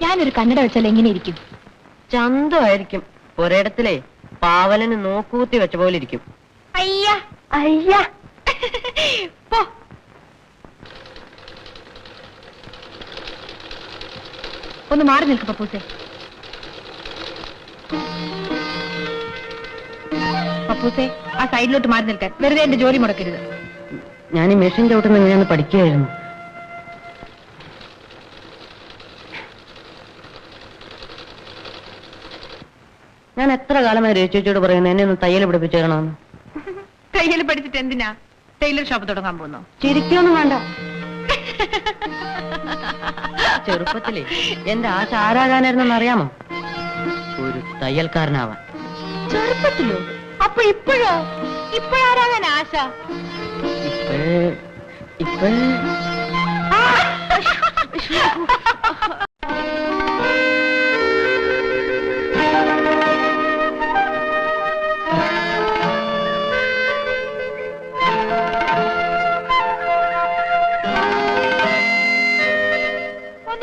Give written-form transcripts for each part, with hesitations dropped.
ഞാനൊരു കണ്ണട വെച്ചാൽ എങ്ങനെ ഇരിക്കും? ചന്തമായിരിക്കും. ഒരിടത്തിലെ പാവലന് നോക്കൂത്തി വെച്ച പോലെ ഇരിക്കും. അയ്യ അയ്യ പോ. ഒന്ന് മാറി നിൽക്ക് പപ്പൂസേ. പപ്പൂസേ, ആ സൈഡിലോട്ട് മാറി നിൽക്കാൻ. വെറുതെ എന്റെ ജോലി മുടക്കരുത്. ഞാൻ ഈ മെഷീൻ ചവിട്ടുന്ന എങ്ങനെയാന്ന് പഠിക്കുകയായിരുന്നു. ഞാൻ എത്ര കാലമായി രചിച്ചോട് പറയുന്നു എന്നെ ഒന്ന് തയ്യൽ പഠിപ്പിച്ചു തരണമെന്ന്. തയ്യൽ പഠിച്ചിട്ട് എന്തിനാ ടൈലർ ഷോപ്പ് തുടങ്ങാൻ പോകുന്നു? ചിരിക്കൊന്നും വേണ്ട. ചെറുപ്പത്തിലേ എന്റെ ആശ ആരാകാനായിരുന്നെന്ന് അറിയാമോ? ഒരു തയ്യൽക്കാരനാവാൻ. ചെറുപ്പത്തിലോ? അപ്പൊ ഇപ്പോഴോ? ഇപ്പോഴാരാകാൻ ആശ? ഇപ്പോഴേ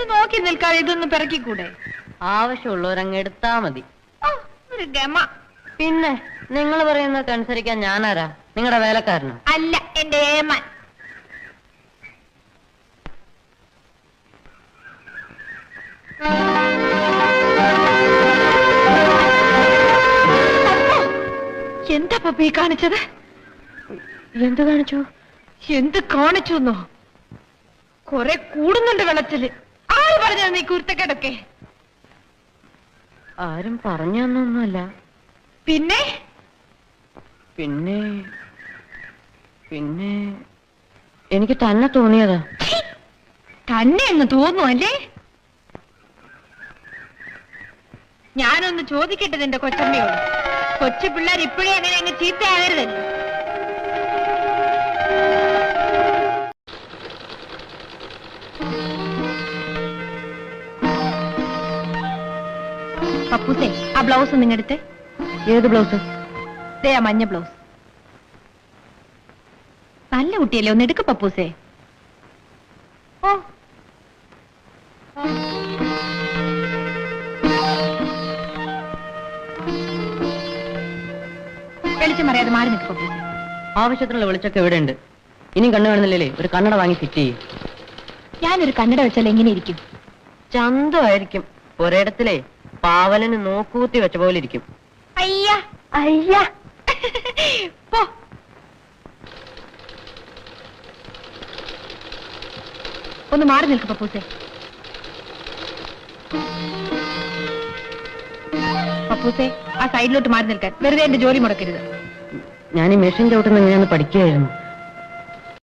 നോക്കി നിൽക്കാതെ ഇതൊന്നും പിറക്കിക്കൂടെ? ആവശ്യമുള്ളവരങ്ങ് എടുത്താ മതി. ഒരു ഗമ. പിന്നെ നിങ്ങൾ പറയുന്നതൊക്കെ അനുസരിക്കാൻ ഞാനാരാ? നിങ്ങളുടെ വേലക്കാരനോ? അല്ല, എന്റെ ഏമാൻ. എന്താ പപ്പി കാണിച്ചത്? എന്ത് കാണിച്ചു? എന്ത് കാണിച്ചു എന്നോ? കൊറേ കൂടുന്നുണ്ട് വെള്ളത്തില്. ആര് പറഞ്ഞത് നീ കുരുത്തക്കേടൊക്കെ? ആരും പറഞ്ഞൊന്നുമല്ല. പിന്നെ പിന്നെ പിന്നെ എനിക്ക് തന്നെ തോന്നിയതാ. തന്നെ എന്ന് തോന്നുന്നു അല്ലേ? ഞാനൊന്ന് ചോദിക്കട്ടെ നിന്റെ കൊച്ചമ്മയോട്. കൊച്ചു പിള്ളേർ ഇപ്പോഴേ അങ്ങനെ അങ്ങ് ചീത്തയാകരുത്. പപ്പൂസേ, ആ ബ്ലൗസ് നിങ്ങടുത്ത്. ഏത് ബ്ലൗസ്? ദേ ആ മഞ്ഞ ബ്ലൗസ്. നല്ല കുട്ടിയല്ലേ, ഒന്ന് എടുക്ക് പപ്പൂസേ. ഓ, വെളിച്ചം അറിയാതെ മാറി നിൽക്ക് പപ്പൂസേ. ആവശ്യത്തിനുള്ള വെളിച്ചൊക്കെ എവിടെ ഉണ്ട്? ഇനിയും കണ്ണു കാണുന്നില്ലേ? ഒരു കണ്ണട വാങ്ങി ഫിറ്റ് ചെയ്യും. ഞാനൊരു കണ്ണട വെച്ചാൽ എങ്ങനെ ഇരിക്കും? ചന്തമായിരിക്കും. ഒരിടത്തിലെ പാവലന് നോക്കൂത്തി വെച്ച പോലെ ഇരിക്കും. അയ്യ അയ്യ പോ. ഒന്ന് മാറി നിൽക്ക് പപ്പൂസേ. പപ്പൂസേ, ആ സൈഡിലോട്ട് മാറി നിൽക്കാൻ. വെറുതെ എന്റെ ജോലി മുടക്കരുത്. ഞാൻ ഈ മെഷീൻ ചവിട്ടുന്ന എങ്ങനെയാന്ന് പഠിക്കുകയായിരുന്നു.